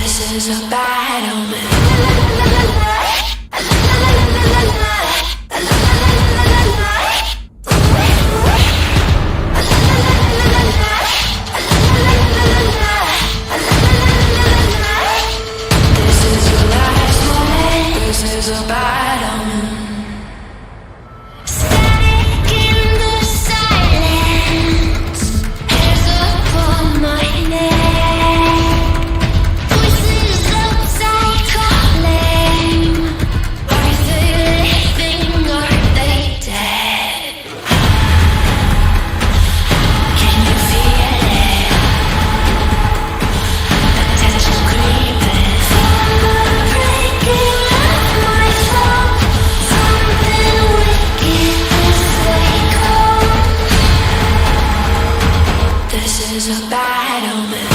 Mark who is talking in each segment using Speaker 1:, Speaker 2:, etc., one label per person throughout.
Speaker 1: This is a bad omen. This is your last moment. This is a bad omen. Static in the silence, hairs upon my neck. Voices outside calling. Are they living? Are they dead? Can you feel it? The tension creeping. From the breaking of my soul, something wicked is echoing. This is a bad omen.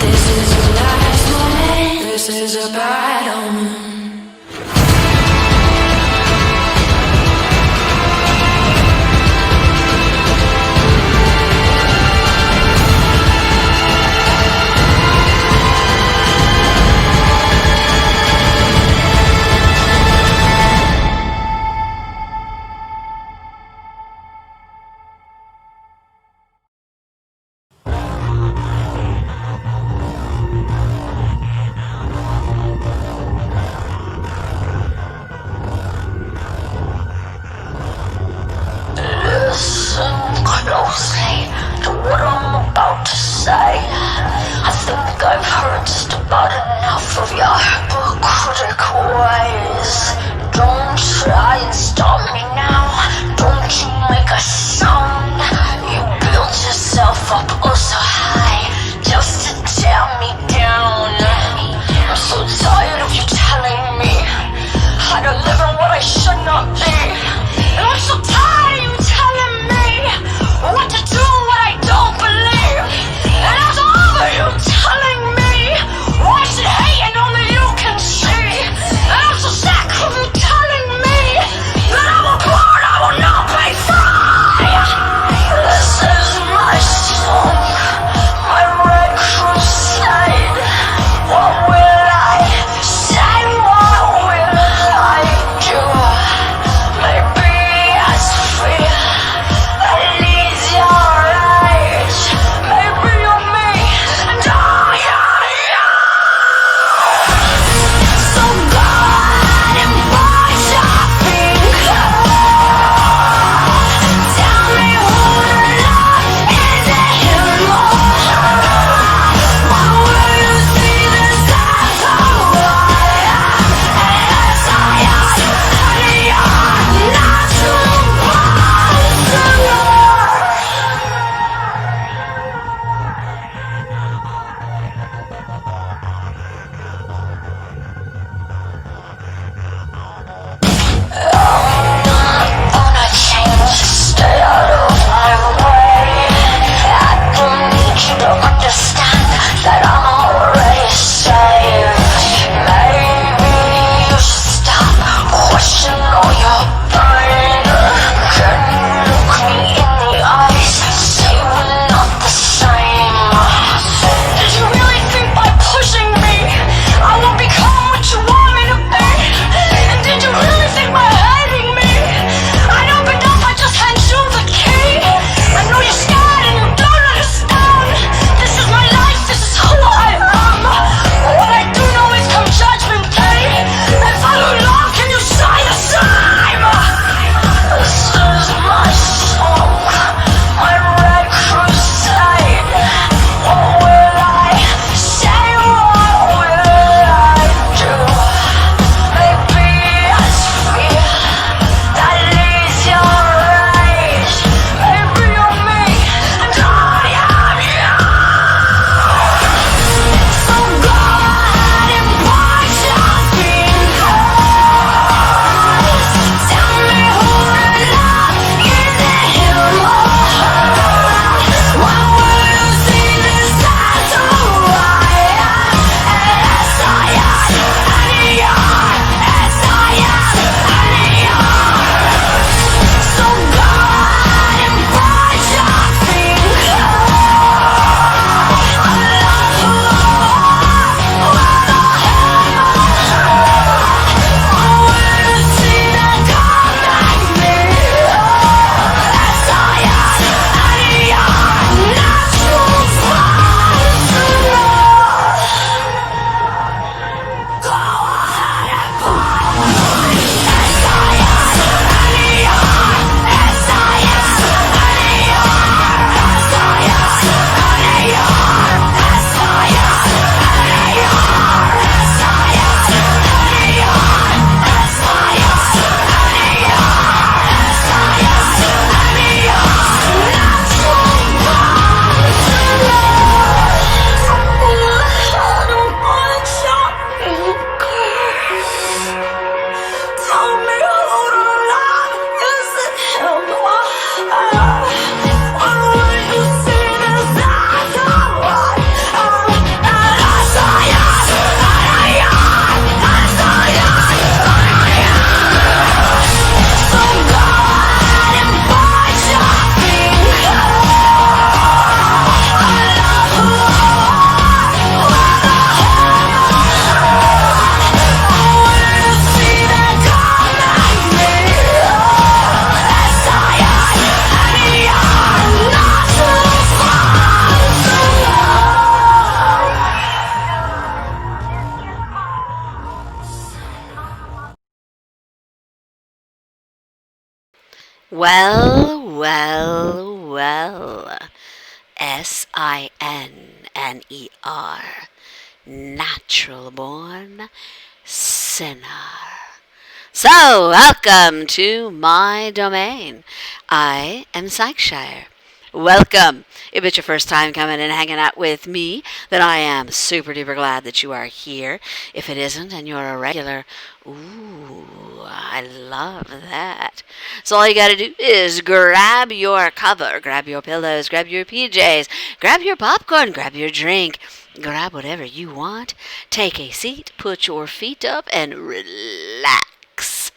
Speaker 1: This is your last moment. This is a bad omen.
Speaker 2: Listen closely to what I'm about to say. I think I've heard just about enough of your hypocritical ways. Don't try and stop me now. Don't you make a sound. You built yourself up oh so high just to tear me down. I'm so tired of you telling me how to live in what I should not be. And I'm so tired of you telling me what to do what I don't believe. And I'm so over you telling me what I should hate and only you
Speaker 3: Well, well, well. SINNER. Natural born sinner. So, welcome to my domain. I am Psycheshire. Welcome. If it's your first time coming and hanging out with me, then I am super duper glad that you are here. If it isn't and you're a regular, ooh, I love that. So all you gotta do is grab your cover, grab your pillows, grab your PJs, grab your popcorn, grab your drink, grab whatever you want, take a seat, put your feet up, and relax.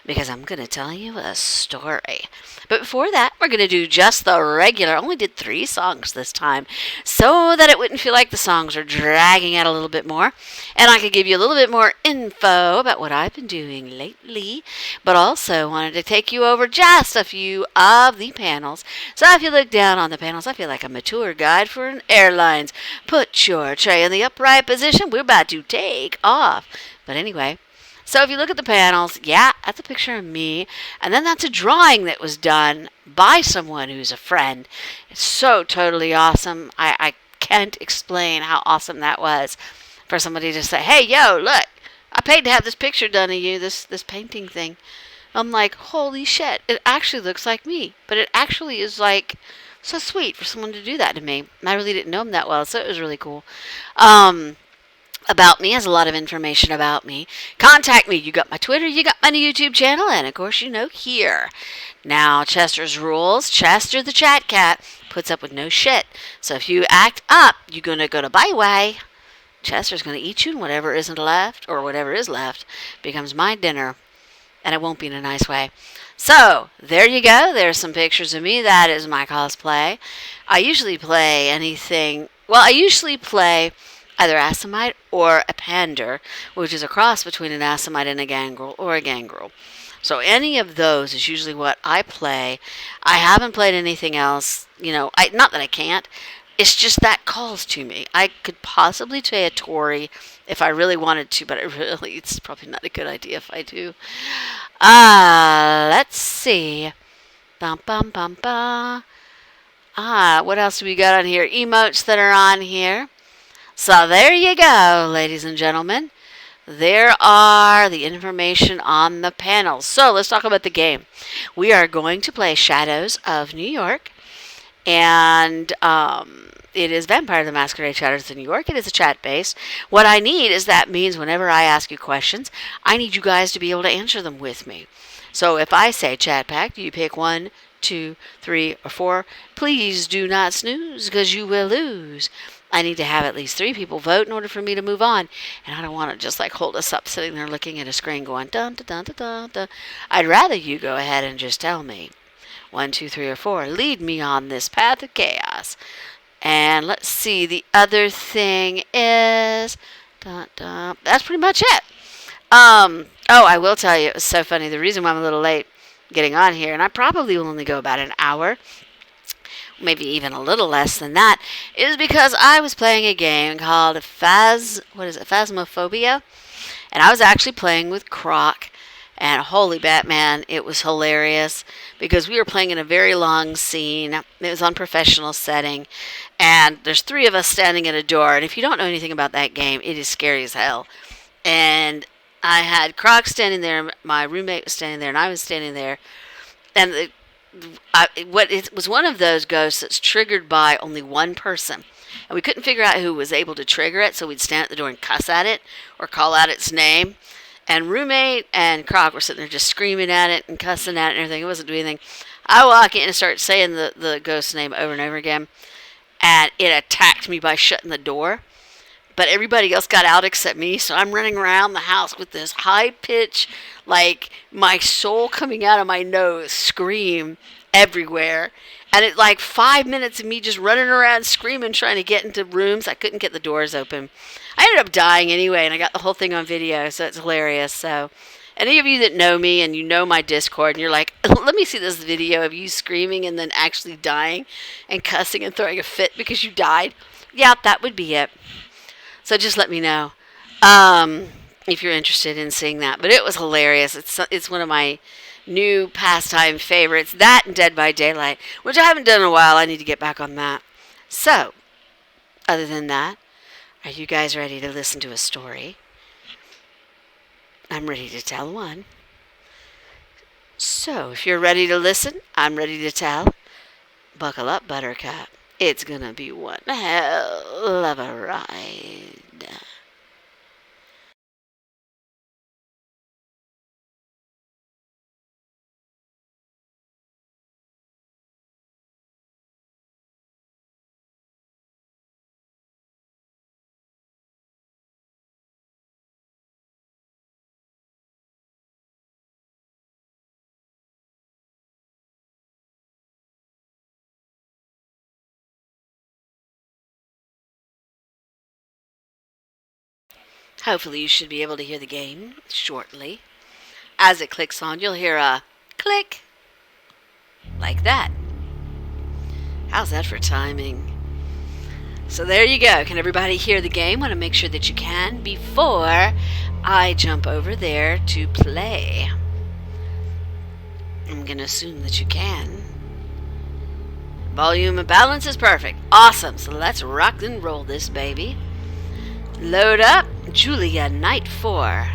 Speaker 3: Because I'm going to tell you a story. But before that, we're going to do just the regular. I only did 3 songs this time so that it wouldn't feel like the songs are dragging out a little bit more. And I could give you a little bit more info about what I've been doing lately. But also wanted to take you over just a few of the panels. So if you look down on the panels, I feel like I'm a tour guide for an airlines. Put your tray in the upright position. We're about to take off. But anyway. So if you look at the panels, yeah, that's a picture of me. And then that's a drawing that was done by someone who's a friend. It's so totally awesome. I can't explain how awesome that was for somebody to say, hey, yo, look, I paid to have this picture done of you, this painting thing. I'm like, holy shit, it actually looks like me. But it actually is like so sweet for someone to do that to me. I really didn't know him that well, so it was really cool. About me has a lot of information about me. Contact me. You got my Twitter, you got my YouTube channel, and of course, you know here. Now, Chester's rules. Chester the chat cat puts up with no shit. So if you act up, you're going to go to bye-bye. Chester's going to eat you, and whatever isn't left, or whatever is left, becomes my dinner. And it won't be in a nice way. So, there you go. There's some pictures of me. That is my cosplay. I usually play anything. Well, I usually play either Assamite or a Pander, which is a cross between an Assamite and a Gangrel or a Gangrel. So any of those is usually what I play. I haven't played anything else, not that I can't. It's just that calls to me. I could possibly play a Tory if I really wanted to, but it's probably not a good idea if I do. Let's see. Bum, bum, bum, bum. What else do we got on here? Emotes that are on here. So there you go, ladies and gentlemen. There are the information on the panels. So let's talk about the game. We are going to play Shadows of New York. And it is Vampire the Masquerade Shadows of New York. It is a chat based. What I need is that means whenever I ask you questions, I need you guys to be able to answer them with me. So if I say chat pack, you pick 1, 2, 3, or 4. Please do not snooze because you will lose. I need to have at least 3 people vote in order for me to move on. And I don't want to just like hold us up sitting there looking at a screen going dun dun dun dun dun dun. I'd rather you go ahead and just tell me 1, 2, 3, or 4. Lead me on this path of chaos. And let's see. The other thing is dun, dun. That's pretty much it. I will tell you, it was so funny. The reason why I'm a little late getting on here, and I probably will only go about an hour, maybe even a little less than that, is because I was playing a game called Phasmophobia, and I was actually playing with Croc, and holy Batman, it was hilarious, because we were playing in a very long scene. It was on professional setting, and there's 3 of us standing at a door, and if you don't know anything about that game, it is scary as hell. And I had Croc standing there, my roommate was standing there, and I was standing there, and it was one of those ghosts that's triggered by only one person. And we couldn't figure out who was able to trigger it, so we'd stand at the door and cuss at it or call out its name. And roommate and Croc were sitting there just screaming at it and cussing at it and everything. It wasn't doing anything. I walk in and start saying the ghost's name over and over again, and it attacked me by shutting the door. But everybody else got out except me, so I'm running around the house with this high pitch, like my soul coming out of my nose, scream everywhere. And it like 5 minutes of me just running around screaming, trying to get into rooms. I couldn't get the doors open. I ended up dying anyway, and I got the whole thing on video, so it's hilarious. So any of you that know me and you know my Discord, and you're like, let me see this video of you screaming and then actually dying and cussing and throwing a fit because you died. Yeah, that would be it. So just let me know. if you're interested in seeing that. But it was hilarious. It's one of my new pastime favorites. That and Dead by Daylight, which I haven't done in a while. I need to get back on that. So, other than that, are you guys ready to listen to a story? I'm ready to tell one. So, if you're ready to listen, I'm ready to tell. Buckle up, Buttercup. It's gonna be one hell of a ride. Hopefully, you should be able to hear the game shortly. As it clicks on, you'll hear a click like that. How's that for timing? So there you go. Can everybody hear the game? Want to make sure that you can before I jump over there to play. I'm going to assume that you can. Volume and balance is perfect. Awesome. So let's rock and roll this baby. Load up Julia Night 4.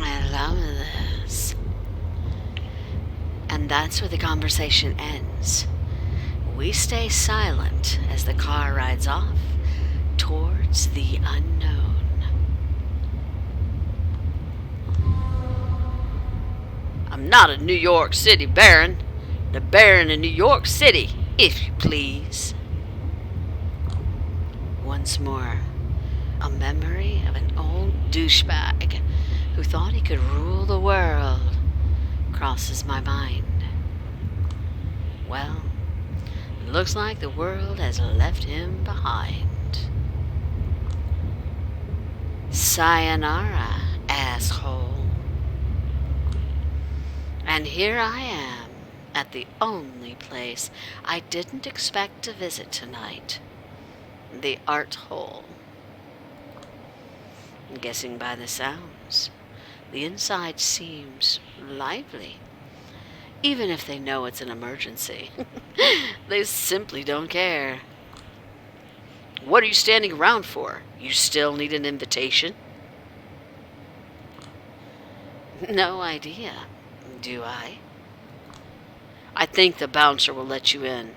Speaker 3: I love this. And that's where the conversation ends. We stay silent as the car rides off towards the unknown. I'm not a New York City baron. The baron in New York City, if you please. Once more, a memory of an old douchebag who thought he could rule the world crosses my mind. Well, it looks like the world has left him behind. Sayonara, asshole. And here I am at the only place I didn't expect to visit tonight, the art hole. I'm guessing by the sounds, the inside seems lively. Even if they know it's an emergency, they simply don't care. What are you standing around for? You still need an invitation? No idea, do I? I think the bouncer will let you in.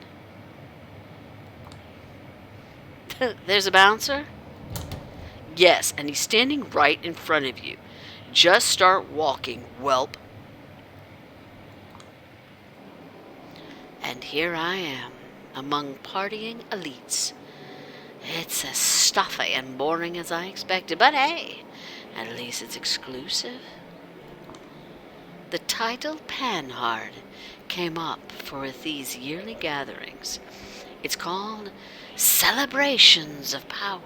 Speaker 3: There's a bouncer? Yes, and he's standing right in front of you. Just start walking, whelp. And here I am, among partying elites. It's as stuffy and boring as I expected, but hey, at least it's exclusive. The title Panhard came up for these yearly gatherings. It's called Celebrations of Power,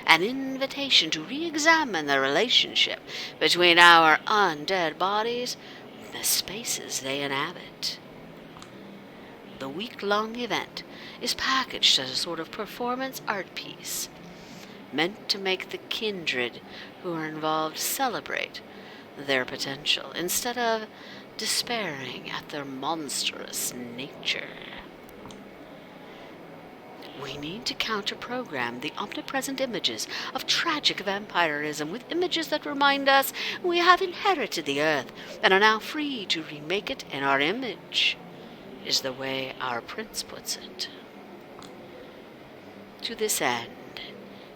Speaker 3: an invitation to re-examine the relationship between our undead bodies and the spaces they inhabit. The week-long event is packaged as a sort of performance art piece, meant to make the kindred who are involved celebrate their potential instead of despairing at their monstrous nature. We need to counter-program the omnipresent images of tragic vampirism with images that remind us we have inherited the earth and are now free to remake it in our image, is the way our prince puts it. To this end,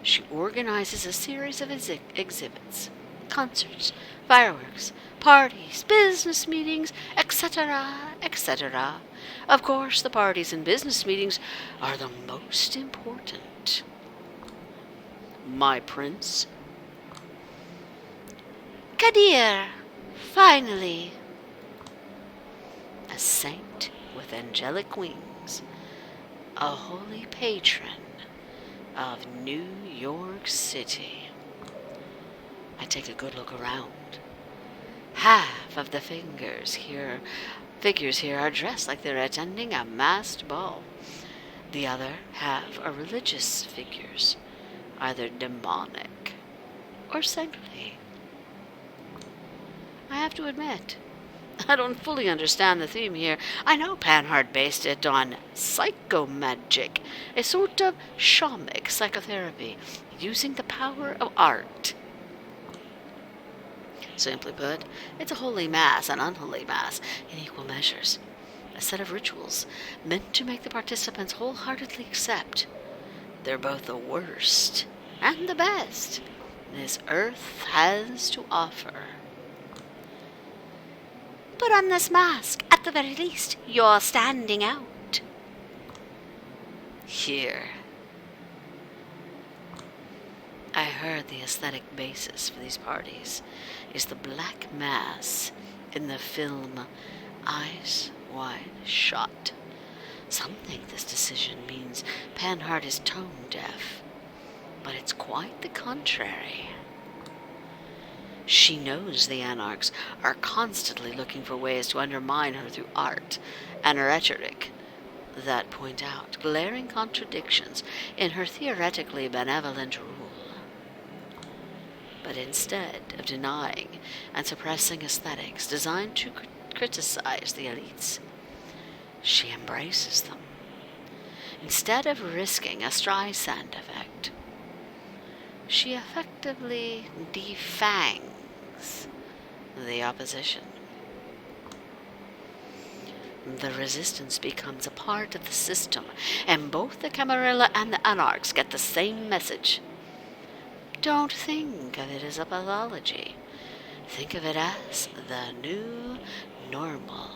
Speaker 3: she organizes a series of exhibits, concerts, fireworks, parties, business meetings, etc., etc. Of course, the parties and business meetings are the most important. My prince. Kadir, finally. A saint with angelic wings, a holy patron of New York City. I take a good look around. Half of the figures here are dressed like they're attending a masked ball. The other half are religious figures, either demonic or saintly. I have to admit, I don't fully understand the theme here. I know Panhard based it on psychomagic, a sort of shamanic psychotherapy, using the power of art. Simply put, it's a holy mass and unholy mass in equal measures. A set of rituals meant to make the participants wholeheartedly accept they're both the worst and the best this earth has to offer. Put on this mask. At the very least, you're standing out. Here. I heard the aesthetic basis for these parties is the black mass in the film Eyes Wide Shut. Some think this decision means Panhard is tone deaf, but it's quite the contrary. She knows the anarchs are constantly looking for ways to undermine her through art and rhetoric that point out glaring contradictions in her theoretically benevolent rule. But instead of denying and suppressing aesthetics designed to criticize the elites, she embraces them. Instead of risking a Streisand effect, she effectively defangs the opposition. The resistance becomes a part of the system, and both the Camarilla and the anarchs get the same message. Don't think of it as a pathology. Think of it as the new normal.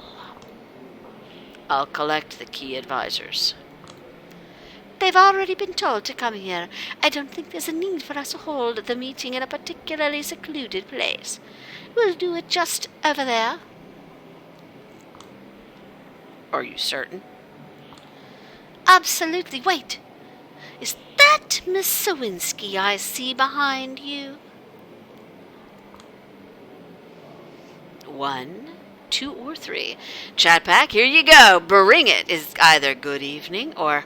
Speaker 3: I'll collect the key advisors. They've already been told to come here. I don't think there's a need for us to hold the meeting in a particularly secluded place. We'll do it just over there. Are you certain? Absolutely. Wait. Is that Miss Sawinski I see behind you? 1, 2, or 3. Chat pack, here you go. Bring it. Is either good evening or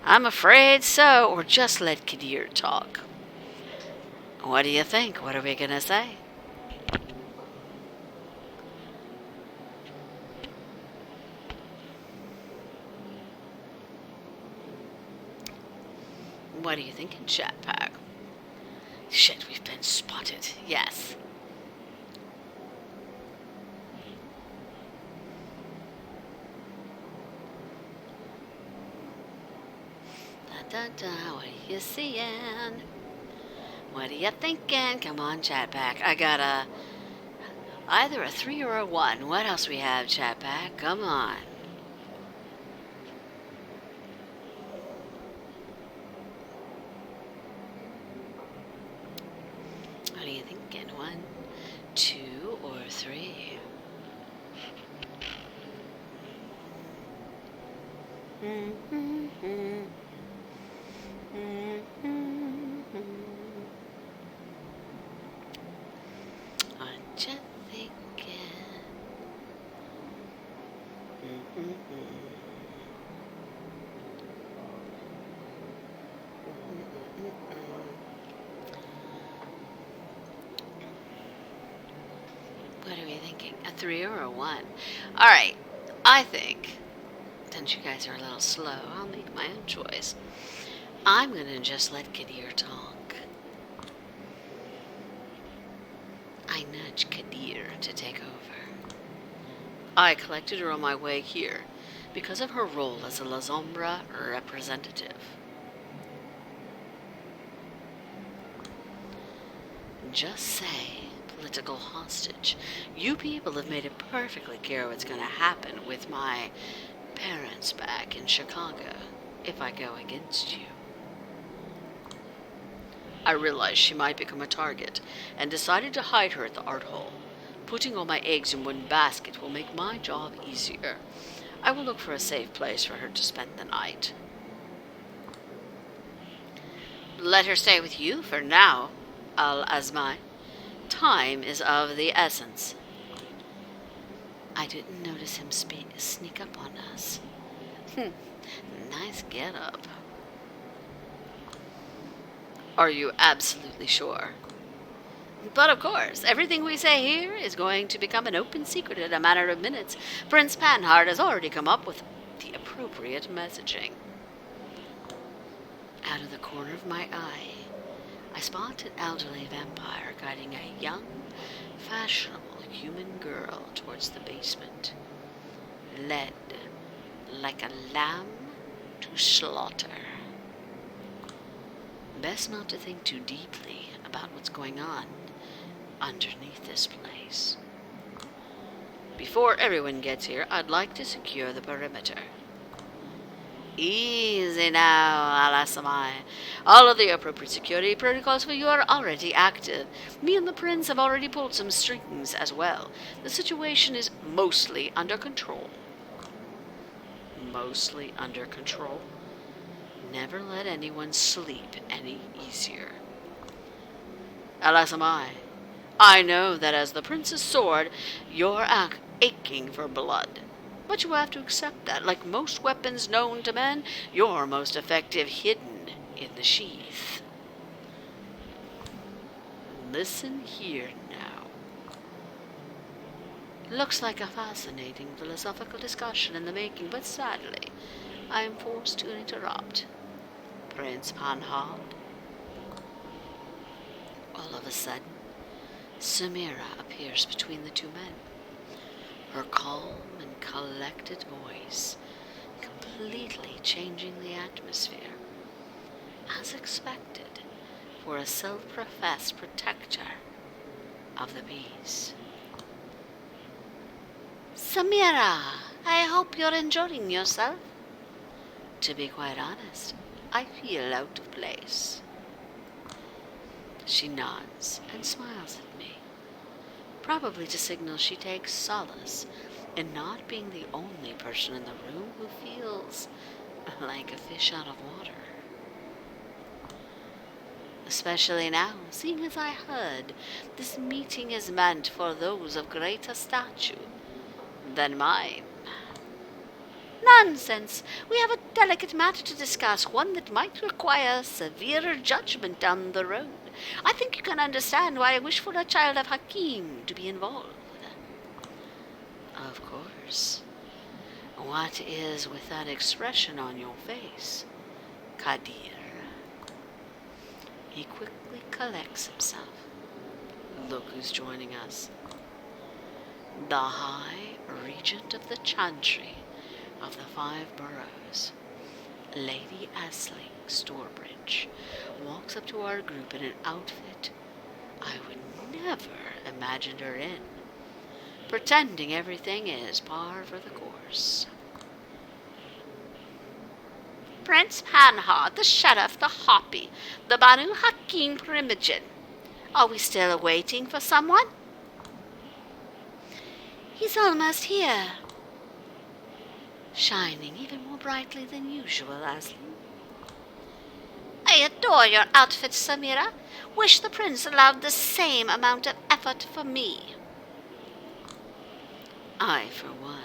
Speaker 3: I'm afraid so, or just let Kadir talk. What do you think? What are we going to say? What are you thinking, chat pack? Shit, we've been spotted. Yes. What are you seeing? What are you thinking? Come on, chat pack. I got either a 3 or a 1. What else we have, chat pack? Come on. What are you thinking? 1, 2, or 3? What you thinking? What are we thinking? A 3 or a 1? Alright, I think, since you guys are a little slow, I'll make my own choice. I'm going to just let Kadir talk. I nudge Kadir to take over. I collected her on my way here because of her role as a La Sombra representative. Just say, political hostage, you people have made it perfectly clear what's going to happen with my parents back in Chicago if I go against you. I realized she might become a target and decided to hide her at the art hall. Putting all my eggs in one basket will make my job easier. I will look for a safe place for her to spend the night. Let her stay with you for now, Al-Azmai. Time is of the essence. I didn't notice him sneak up on us. Nice get up. Are you absolutely sure? But of course, everything we say here is going to become an open secret in a matter of minutes. Prince Panhard has already come up with the appropriate messaging. Out of the corner of my eye, I spot an elderly vampire guiding a young, fashionable human girl towards the basement, led like a lamb to slaughter. Best not to think too deeply about what's going on underneath this place. Before everyone gets here, I'd like to secure the perimeter. Easy now, Alasamai. All of the appropriate security protocols for you are already active. Me and the prince have already pulled some strings as well. The situation is mostly under control. Mostly under control? Never let anyone sleep any easier. Alasamai, I know that as the prince's sword, you're aching for blood. But you have to accept that, like most weapons known to men, you're most effective hidden in the sheath. Listen here now. Looks like a fascinating philosophical discussion in the making, but sadly, I am forced to interrupt. Prince Panhard. All of a sudden, Samira appears between the two men. Her calm and collected voice completely changing the atmosphere, as expected for a self-professed protector of the peace. Samira, I hope you're enjoying yourself. To be quite honest, I feel out of place. She nods and smiles at me, probably to signal she takes solace in not being the only person in the room who feels like a fish out of water. Especially now, seeing as I heard this meeting is meant for those of greater stature than mine. Nonsense! We have a delicate matter to discuss, one that might require severe judgment down the road. I think you can understand why I wish for a child of Hakim to be involved. Of course. What is with that expression on your face, Kadir? He quickly collects himself. Look who's joining us. The High Regent of the Chantry of the 5 boroughs, Lady Aisling Storebridge, walks up to our group in an outfit I would never imagine her in, pretending everything is par for the course. Prince Panhard, the Sheriff, the Hoppy, the Banu Hakim Primogen. Are we still waiting for someone? He's almost here. Shining even more brightly than usual, Aisling. I adore your outfit, Samira. Wish the prince allowed the same amount of effort for me. I, for one,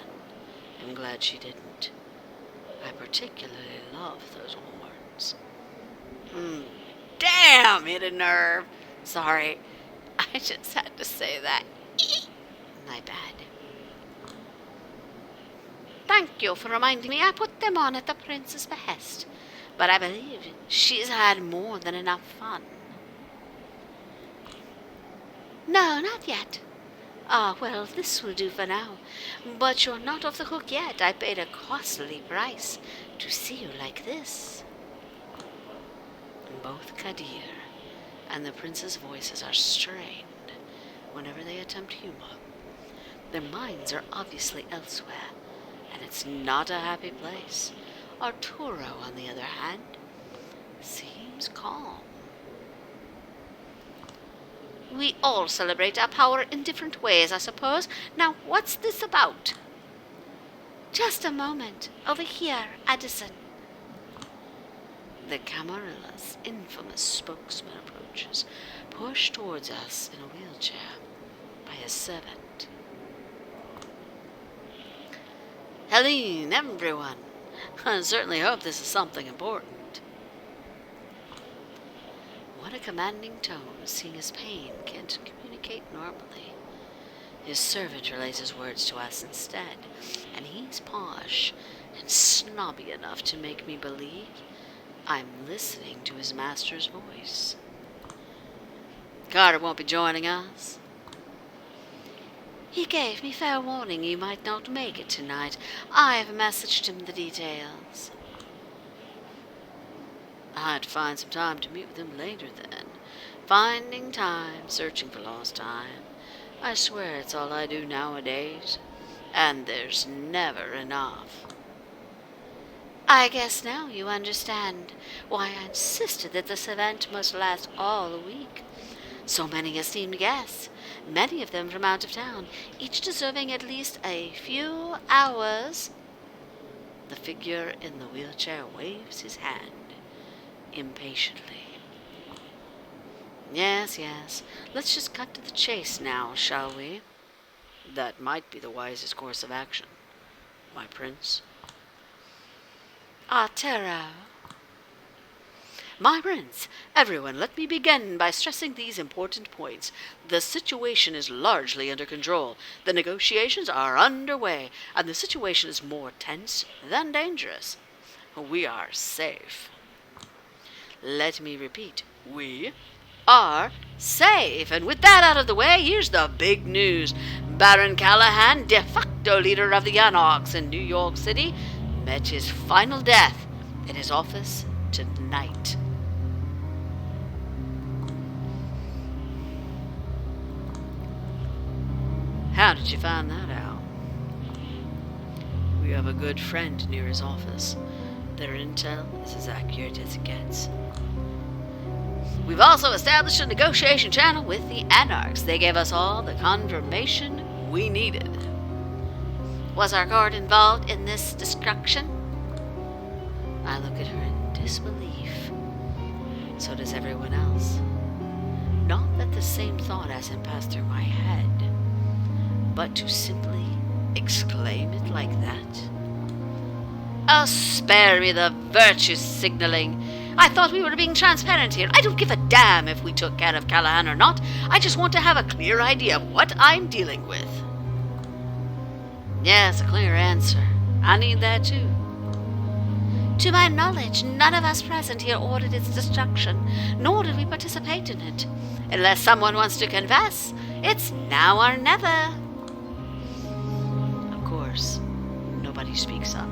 Speaker 3: am glad she didn't. I particularly love those horns. Damn, hit a nerve. Sorry, I just had to say that. My bad. Thank you for reminding me. I put them on at the prince's behest, but I believe she's had more than enough fun. No, not yet. Ah, well, this will do for now. But you're not off the hook yet. I paid a costly price to see you like this. Both Kadir and the prince's voices are strained whenever they attempt humor. Their minds are obviously elsewhere, and it's not a happy place. Arturo, on the other hand, seems calm. We all celebrate our power in different ways, I suppose. Now, what's this about? Just a moment. Over here, Addison. The Camarilla's infamous spokesman approaches, pushed towards us in a wheelchair by his servant. Helene, everyone. I certainly hope this is something important. What a commanding tone, seeing his pain can't communicate normally. His servant relays his words to us instead, and he's posh and snobby enough to make me believe I'm listening to his master's voice. Carter won't be joining us. He gave me fair warning you might not make it tonight. I've messaged him the details. I had to find some time to meet with him later then. Finding time, searching for lost time. I swear it's all I do nowadays. And there's never enough. I guess now you understand why I insisted that this event must last all week. So many esteemed guests, many of them from out of town, each deserving at least a few hours. The figure in the wheelchair waves his hand impatiently. Yes, let's just cut to the chase now, shall we? That might be the wisest course of action, my prince. Arturo. My prince, everyone, let me begin by stressing these important points. The situation is largely under control. The negotiations are underway, and the situation is more tense than dangerous. We are safe. Let me repeat, we are safe. And with that out of the way, here's the big news. Baron Callahan, de facto leader of the Anarchs in New York City, met his final death in his office tonight. How did you find that out? We have a good friend near his office. Their intel is as accurate as it gets. We've also established a negotiation channel with the Anarchs. They gave us all the confirmation we needed. Was our guard involved in this destruction? I look at her in disbelief. So does everyone else. Not that the same thought hasn't passed through my head, but to simply exclaim it like that? Oh, spare me the virtue signaling. I thought we were being transparent here. I don't give a damn if we took care of Callahan or not. I just want to have a clear idea of what I'm dealing with. Yes, a clear answer. I need that too. To my knowledge, none of us present here ordered its destruction, nor did we participate in it. Unless someone wants to confess, it's now or never. Of course, nobody speaks up.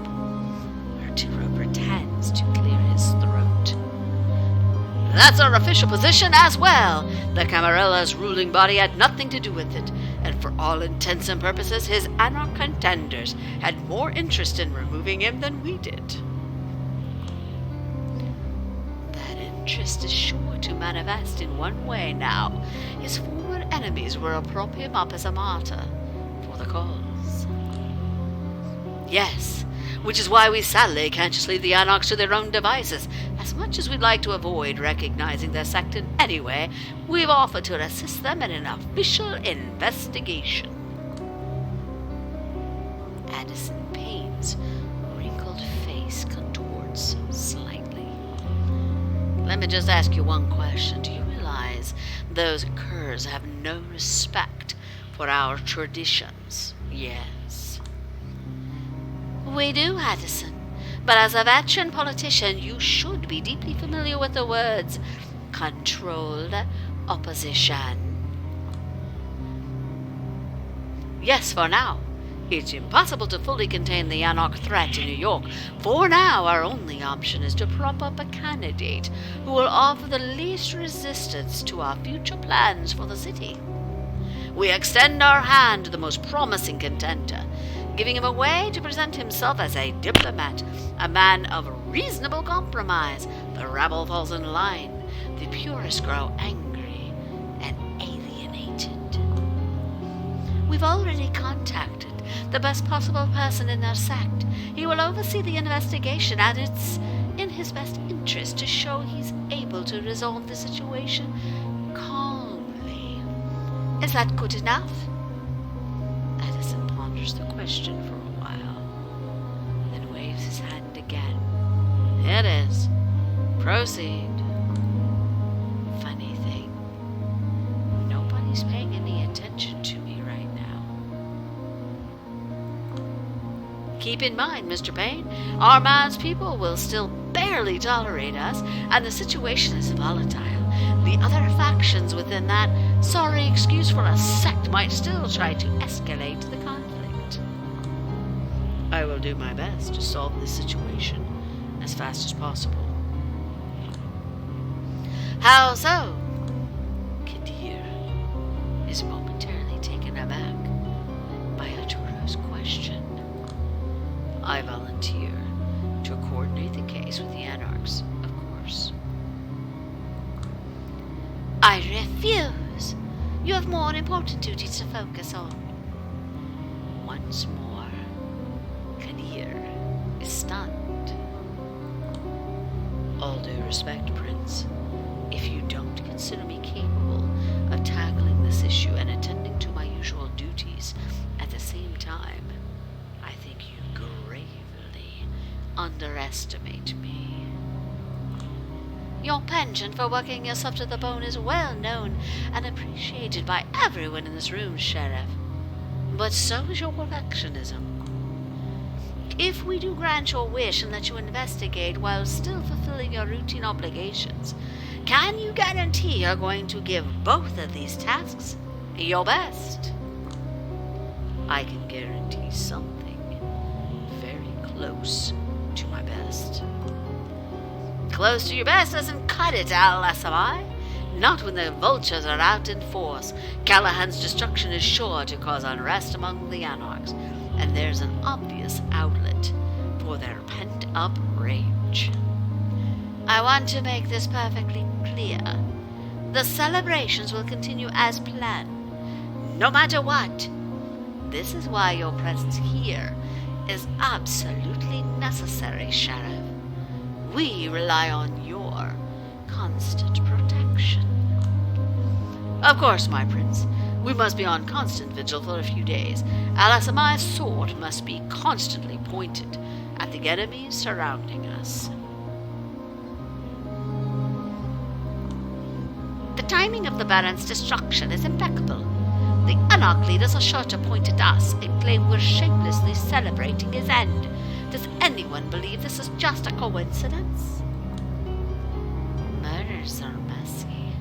Speaker 3: Arturo pretends to clear his throat. That's our official position as well. The Camarella's ruling body had nothing to do with it, and for all intents and purposes, his Anarch contenders had more interest in removing him than we did. That interest is sure to manifest in one way now. His former enemies will prop him up as a martyr for the cause. Yes, which is why we sadly can't just leave the Anarchs to their own devices. As much as we'd like to avoid recognizing their sect in any way, we've offered to assist them in an official investigation. Addison Payne's wrinkled face contorts slightly. Let me just ask you one question. Do you realize those curs have no respect for our traditions? Yes. We do, Addison. But as a veteran politician, you should be deeply familiar with the words controlled opposition. Yes, for now. It's impossible to fully contain the Anarch threat in New York. For now, our only option is to prop up a candidate who will offer the least resistance to our future plans for the city. We extend our hand to the most promising contender, giving him a way to present himself as a diplomat, a man of reasonable compromise. The rabble falls in line. The purists grow angry and alienated. We've already contacted the best possible person in their sect. He will oversee the investigation, and it's in his best interest to show he's able to resolve the situation calmly. Is that good enough? Addison ponders the question for a while, then waves his hand again. It is. Proceed. Funny thing, nobody's paying any attention to me right now. Keep in mind, Mr. Payne, our man's people will still barely tolerate us, and the situation is volatile. The other factions within that sorry excuse for a sect might still try to escalate the conflict. I will do my best to solve this situation as fast as possible. How so? Kadir is momentarily taken aback by Arturo's question. I volunteer to coordinate the case with the Anarchs, of course. I refuse. You have more important duties to focus on. Once more, Kadir is stunned. All due respect, Prince, if you don't consider me capable of tackling this issue and attending to my usual duties at the same time, I think you gravely underestimate me. Your penchant for working yourself to the bone is well known and appreciated by everyone in this room, Sheriff. But so is your perfectionism. If we do grant your wish and let you investigate while still fulfilling your routine obligations, can you guarantee you're going to give both of these tasks your best? I can guarantee something very close to my best. Close to your best doesn't cut it, Al-Assamai. Not when the vultures are out in force. Callahan's destruction is sure to cause unrest among the Anarchs, and there's an obvious outlet for their pent-up rage. I want to make this perfectly clear. The celebrations will continue as planned, no matter what. This is why your presence here is absolutely necessary, Sheriff. We rely on your constant protection. Of course, my prince, we must be on constant vigil for a few days. Al-Assamai's sword must be constantly pointed at the enemies surrounding us. The timing of the Baron's destruction is impeccable. The Anarch leaders are sure to point at us and claim we're shamelessly celebrating his end. Does anyone believe this is just a coincidence? Murders are messy,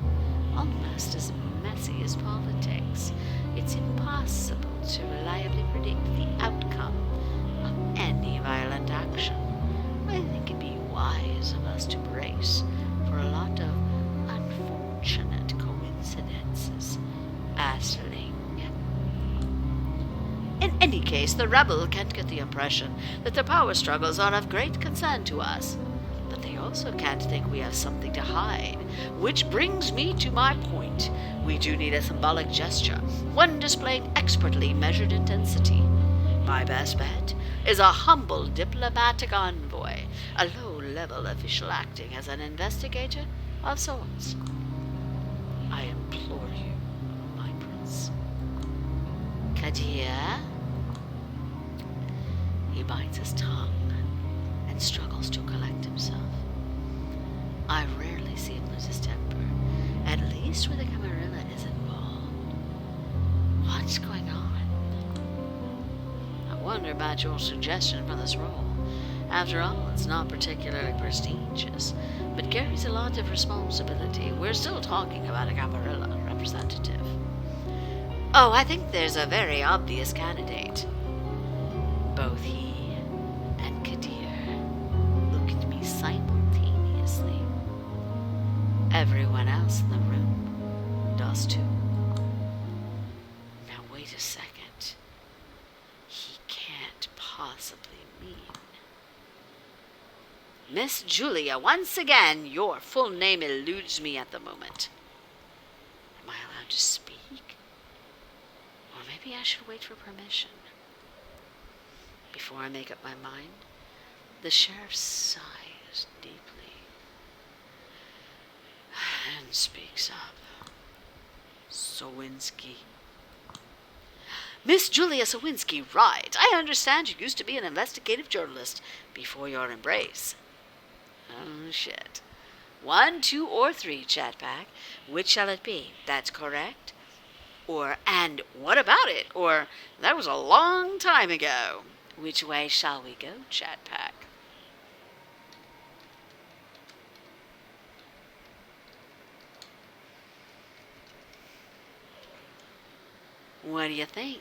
Speaker 3: almost as messy as politics. It's impossible to reliably predict the outcome of any violent action. I think it'd be wise of us to brace for a lot of unfortunate coincidences, Aisling. In any case, the rebel can't get the impression that their power struggles are of great concern to us. But they also can't think we have something to hide. Which brings me to my point. We do need a symbolic gesture, one displaying expertly measured intensity. My best bet is a humble diplomatic envoy, a low-level official acting as an investigator of sorts. I implore you, my prince. Kadir? He bites his tongue and struggles to collect himself. I rarely see him lose his temper, at least where the Camarilla is involved. What's going on? I wonder about your suggestion for this role. After all, it's not particularly prestigious, but carries a lot of responsibility. We're still talking about a Camarilla representative. Oh, I think there's a very obvious candidate. Both he and Kadir look at me simultaneously. Everyone else in the room does too. Now wait a second. He can't possibly mean... Miss Julia, once again, your full name eludes me at the moment. Am I allowed to speak? Or maybe I should wait for permission. Before I make up my mind, the sheriff sighs deeply and speaks up. Sowinski. Miss Julia Sowinski, right. I understand you used to be an investigative journalist before your embrace. Oh, shit. 1, 2, or 3, chat pack. Which shall it be? That's correct. Or, and what about it? Or, that was a long time ago. Which way shall we go, chat pack? What do you think?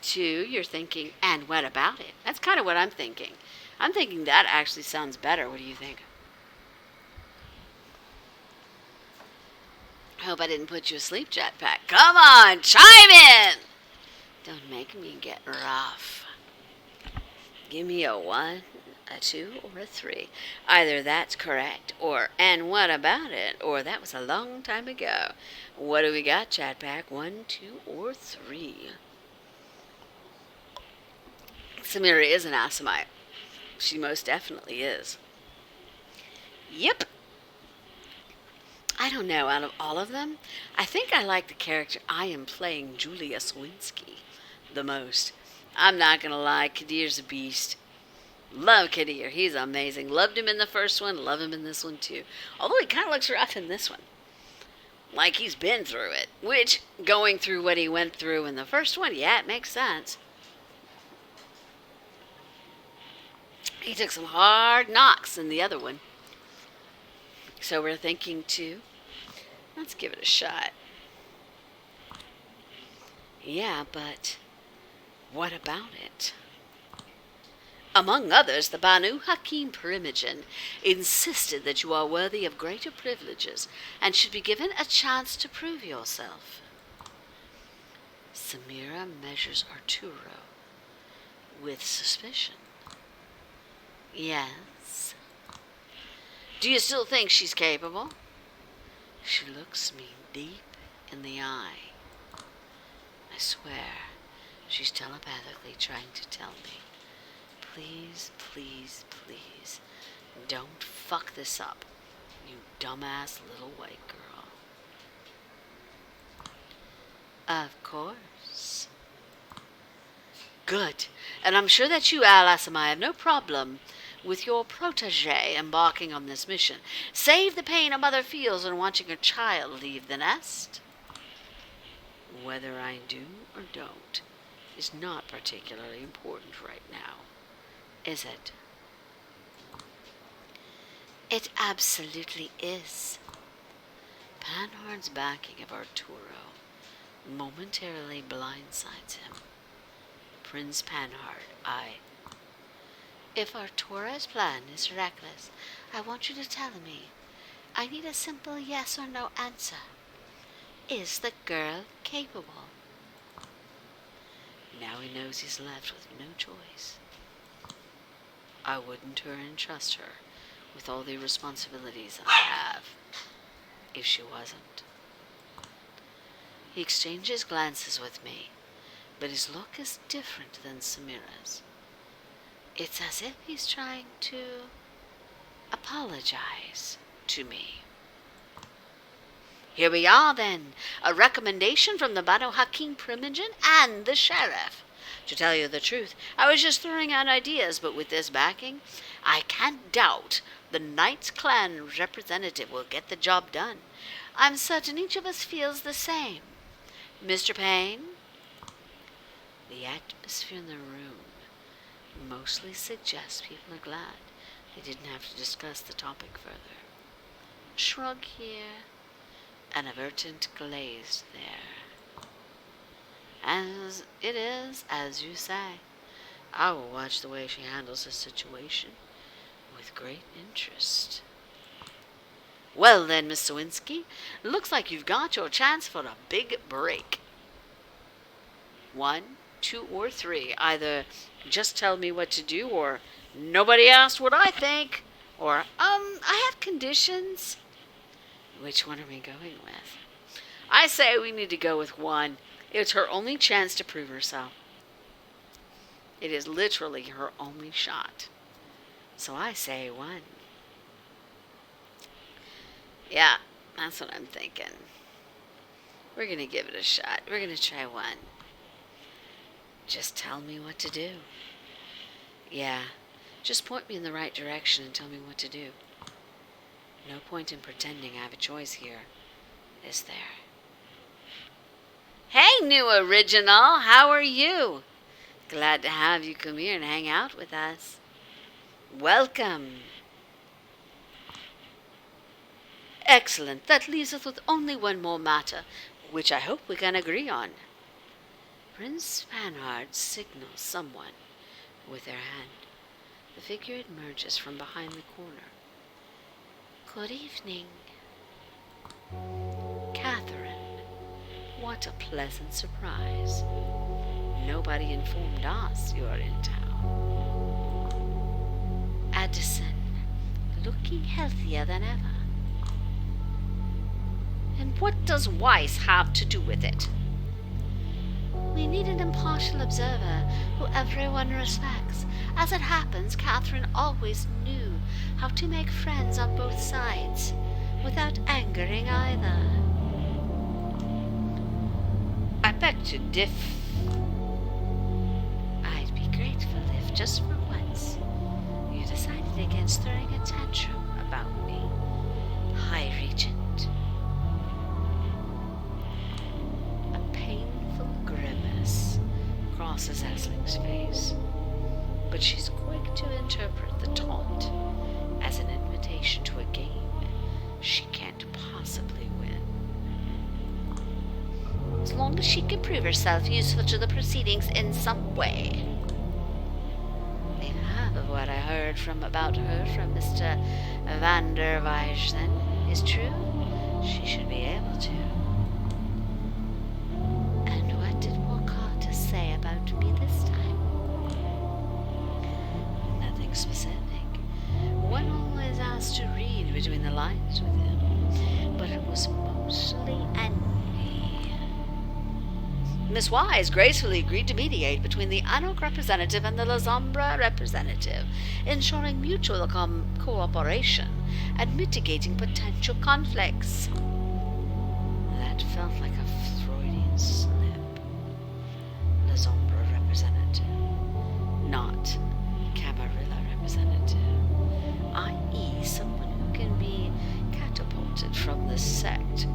Speaker 3: Two, you're thinking, and what about it? That's kind of what I'm thinking. I'm thinking that actually sounds better. What do you think? I hope I didn't put you asleep, Jetpack. Come on, chime in! Don't make me get rough. Give me a 1, a 2, or a 3. Either that's correct, or and what about it? Or that was a long time ago. What do we got, Jetpack? 1, 2, or 3? Samira is an Asimite. She most definitely is. Yep. I don't know, out of all of them, I think I like the character I am playing, Julia Swinsky, the most. I'm not gonna lie, Kadir's a beast. Love Kadir, he's amazing. Loved him in the first one, love him in this one too. Although he kind of looks rough in this one. Like he's been through it. Which, going through what he went through in the first one, yeah, it makes sense. He took some hard knocks in the other one. So we're thinking too, let's give it a shot. Yeah, but what about it? Among others, the Banu Hakim Primogen insisted that you are worthy of greater privileges and should be given a chance to prove yourself. Samira measures Arturo with suspicion. Yes. Do you still think she's capable? She looks me deep in the eye. I swear, she's telepathically trying to tell me, please, please, please, don't fuck this up, you dumbass little white girl. Of course. Good. And I'm sure that you, Al Asamai, have no problem with your protege embarking on this mission. Save the pain a mother feels when watching her child leave the nest. Whether I do or don't is not particularly important right now, is it? It absolutely is. Panhard's backing of Arturo momentarily blindsides him. Prince Panhard, If Arturo's plan is reckless, I want you to tell me. I need a simple yes or no answer. Is the girl capable? Now he knows he's left with no choice. I wouldn't entrust her with all the responsibilities I have if she wasn't. He exchanges glances with me, but his look is different than Samira's. It's as if he's trying to apologize to me. Here we are, then. A recommendation from the Banu Hakim Primogen and the sheriff. To tell you the truth, I was just throwing out ideas, but with this backing, I can't doubt the Knights Clan representative will get the job done. I'm certain each of us feels the same. Mr. Payne? The atmosphere in the room mostly suggests people are glad they didn't have to discuss the topic further. Shrug here, an avertent glaze there. As it is, as you say, I will watch the way she handles the situation with great interest. Well then, Miss Sawinski, looks like you've got your chance for a big break. 1, 2, or 3. Either just tell me what to do, or nobody asked what I think, or, I have conditions. Which one are we going with? I say we need to go with 1. It's her only chance to prove herself. It is literally her only shot. So I say 1. Yeah, that's what I'm thinking. We're going to give it a shot. We're going to try one. Just tell me what to do. Yeah, just point me in the right direction and tell me what to do. No point in pretending I have a choice here, is there? Hey, new original, how are you? Glad to have you come here and hang out with us. Welcome. Excellent. That leaves us with only one more matter, which I hope we can agree on. Prince Fanhard signals someone with their hand. The figure emerges from behind the corner. Good evening. Catherine, what a pleasant surprise. Nobody informed us you are in town. Addison, looking healthier than ever. And what does Weiss have to do with it? We need an impartial observer who everyone respects. As it happens, Catherine always knew how to make friends on both sides, without angering either. I beg to differ. I'd be grateful if, just for once, you decided against throwing a tantrum about me, High Regent. Crosses Asling's face, but she's quick to interpret the taunt as an invitation to a game she can't possibly win. As long as she can prove herself useful to the proceedings in some way. If half of what I heard about her from Mr. van der Weijsen is true, she should be able to. Say about me this time? Nothing specific. One always has to read between the lines with him, but it was mostly envy. Miss Wise gracefully agreed to mediate between the Anok representative and the La Sombra representative, ensuring mutual cooperation and mitigating potential conflicts. That felt like a Freudian slip. Sombra representative, not Camarilla representative, i.e. someone who can be catapulted from the sect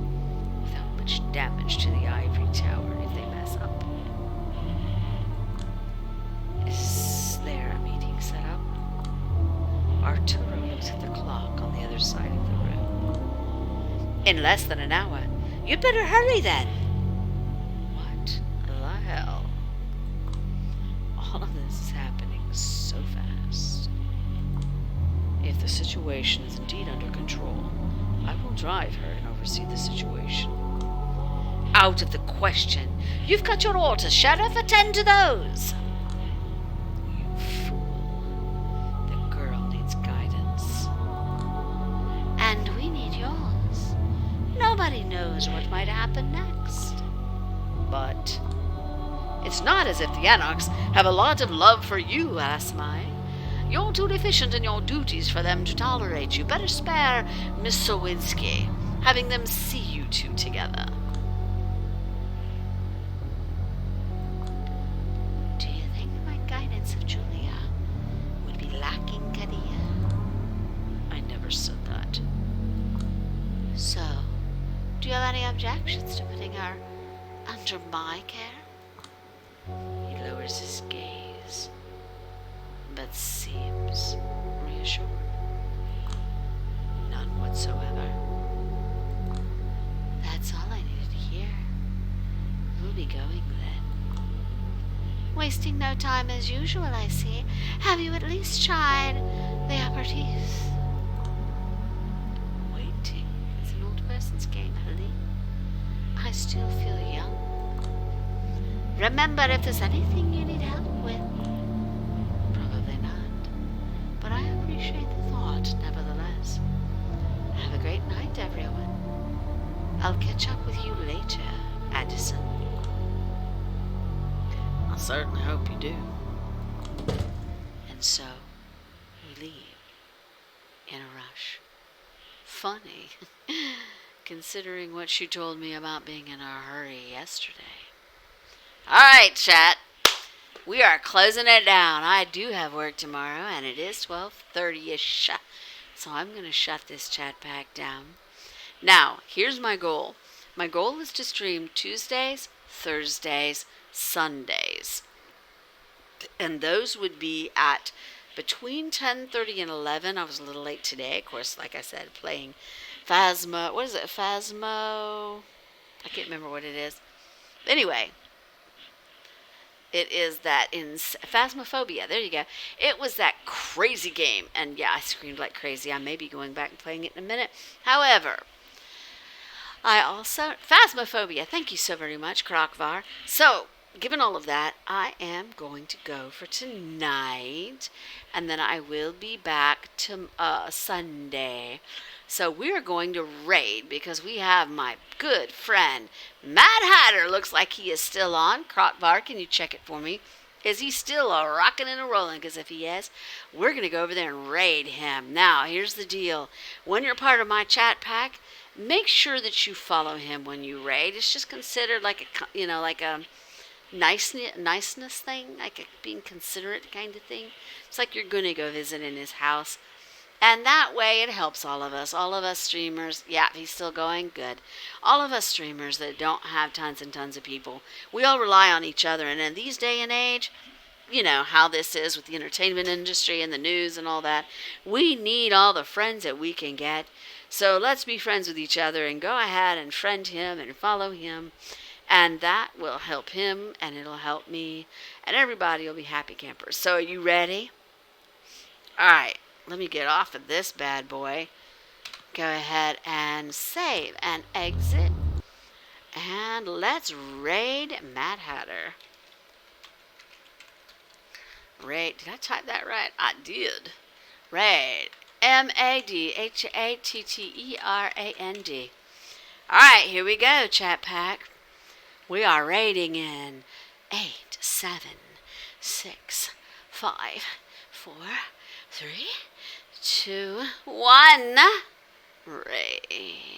Speaker 3: without much damage to the ivory tower if they mess up. Is there a meeting set up? Arturo looks at the clock on the other side of the room. In less than an hour. You'd better hurry then. What the hell? All of this is happening so fast. If the situation is indeed under control, I will drive her and oversee the situation. Out of the question. You've got your orders, Sheriff. Attend to those. You fool. The girl needs guidance. And we need yours. Nobody knows what might happen next. But it's not as if the Anoks have a lot of love for you, Asmai. You're too deficient in your duties for them to tolerate you. Better spare Miss Sowinski, having them see you two together. Do you think my guidance of Julia would be lacking, Kadia? I never said that. So, do you have any objections to putting her under my care? He lowers his gaze, but seems reassured. None whatsoever. That's all I needed to hear. We'll be going then. Wasting no time as usual, I see. Have you at least tried the aperitifs? Waiting is an old person's game, Helene. I still feel young. Remember, if there's anything you need help with, probably not. But I appreciate the thought, nevertheless. Have a great night, everyone. I'll catch up with you later, Addison. I certainly hope you do. And so, we leave in a rush. Funny. considering what she told me about being in a hurry yesterday. All right, chat. We are closing it down. I do have work tomorrow, and it is 12:30-ish. So I'm going to shut this chat pack down. Now, here's my goal. My goal is to stream Tuesdays, Thursdays, Sundays. And those would be at between 10:30 and 11. I was a little late today. Of course, like I said, playing Phasmo. What is it? Phasmo? I can't remember what it is. Anyway, it is that in Phasmophobia. There you go. It was that crazy game. And yeah, I screamed like crazy. I may be going back and playing it in a minute. However, I also... Phasmophobia. Thank you so very much, Krokvar. So, given all of that, I am going to go for tonight. And then I will be back to Sunday. So we are going to raid because we have my good friend Mad Hatter. Looks like he is still on. Krokvar, can you check it for me? Is he still rocking and rolling? Because if he is, we're going to go over there and raid him. Now, here's the deal. When you're part of my chat pack, make sure that you follow him when you raid. It's just considered like a niceness thing, like a being considerate kind of thing. It's like you're going to go visit in his house. And that way it helps all of us streamers. Yeah, he's still going, good. All of us streamers that don't have tons and tons of people, we all rely on each other. And in these day and age, you know how this is with the entertainment industry and the news and all that. We need all the friends that we can get. So let's be friends with each other and go ahead and friend him and follow him. And that will help him and it'll help me. And everybody will be happy campers. So are you ready? All right. Let me get off of this bad boy. Go ahead and save and exit. And let's raid Mad Hatter. Raid. Did I type that right? I did. Raid. MADHATTERAND. Alright, here we go, chat pack. We are raiding in 8, 7, 6, 5, 4, 3, 2, 1. Raid.